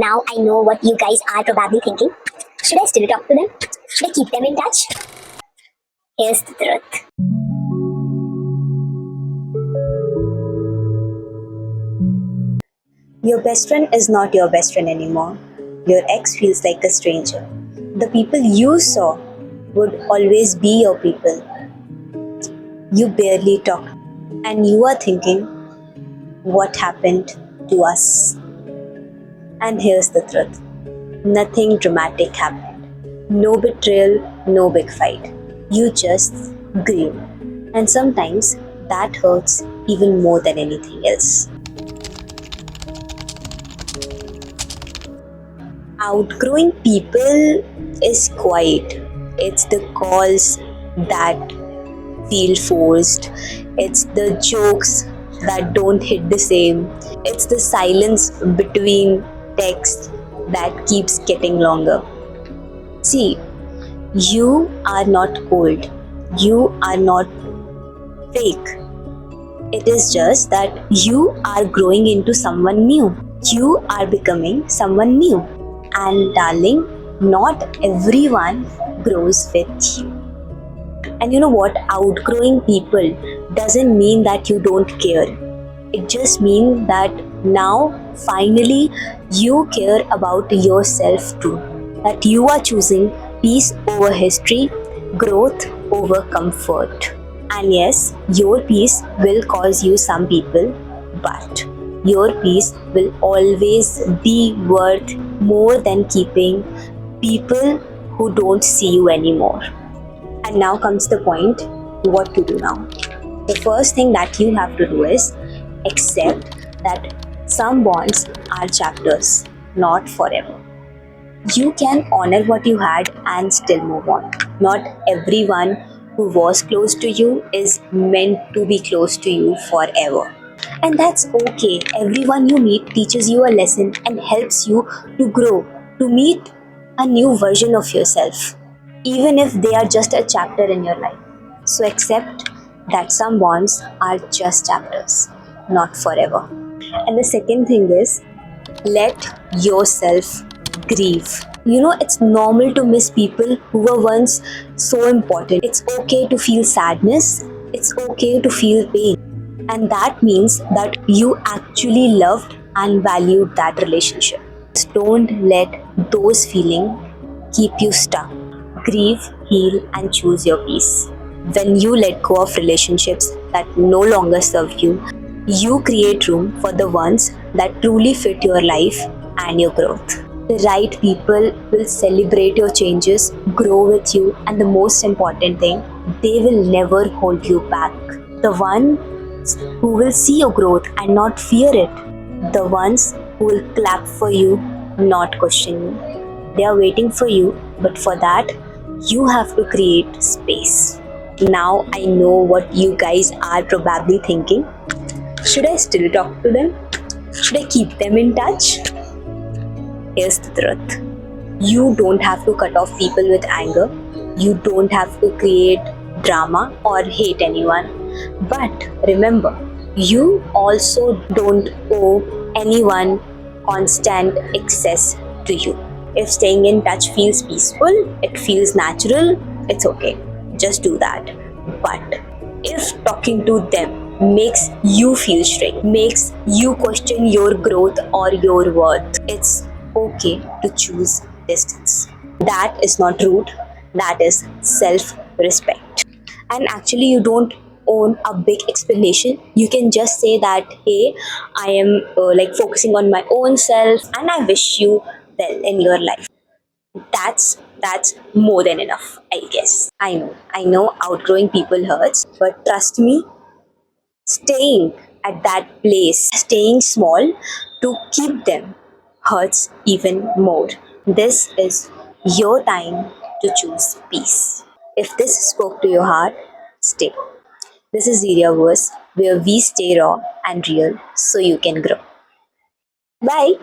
Now I know what you guys are probably thinking. Should I still talk to them? Should I keep them in touch? Here's the truth. Your best friend is not your best friend anymore. Your ex feels like a stranger. The people you saw would always be your people. You barely talk, and you are thinking, what happened to us? And here's the truth, nothing dramatic happened. No betrayal, no big fight. You just grew. And sometimes that hurts even more than anything else. Outgrowing people is quiet. It's the calls that feel forced. It's the jokes that don't hit the same. It's the silence between texts that keeps getting longer. See, you are not cold. You are not fake. It is just that you are growing into someone new. You are becoming someone new. And darling, not everyone grows with you. And you know what? Outgrowing people doesn't mean that you don't care. It just means that now finally you care about yourself too. That you are choosing peace over history, growth over comfort. And yes, your peace will cause you some people, but your peace will always be worth more than keeping people who don't see you anymore. And now comes the point, what to do now. The first thing that you have to do is accept that some bonds are chapters, not forever. You can honor what you had and still move on. Not everyone who was close to you is meant to be close to you forever. And that's okay. Everyone you meet teaches you a lesson and helps you to grow, to meet a new version of yourself, even if they are just a chapter in your life. So accept that some bonds are just chapters, not forever. And the second thing is, let yourself grieve. You know, it's normal to miss people who were once so important. It's okay to feel sadness, it's okay to feel pain. And that means that you actually loved and valued that relationship. Don't let those feelings keep you stuck. Grieve, heal, and choose your peace. When you let go of relationships that no longer serve you, you create room for the ones that truly fit your life and your growth. The right people will celebrate your changes, grow with you, and the most important thing, they will never hold you back. The ones who will see your growth and not fear it. The ones who will clap for you, not question you. They are waiting for you, but for that, you have to create space. Now I know what you guys are probably thinking. Should I still talk to them? Should I keep them in touch? Here's the truth. You don't have to cut off people with anger. You don't have to create drama or hate anyone. But remember, you also don't owe anyone constant access to you. If staying in touch feels peaceful, it feels natural, it's okay. Just do that. But if talking to them makes you feel strange, makes you question your growth or your worth, it's okay to choose distance. That is not rude, that is self respect. And actually, you don't own a big explanation. You can just say that, hey, I am focusing on my own self and I wish you well in your life. That's more than enough, I guess. I know outgrowing people hurts, but trust me, staying at that place, staying small to keep them hurts even more. This is your time to choose peace. If this spoke to your heart, stay. This is Zeriaverse, where we stay raw and real so you can grow. Bye.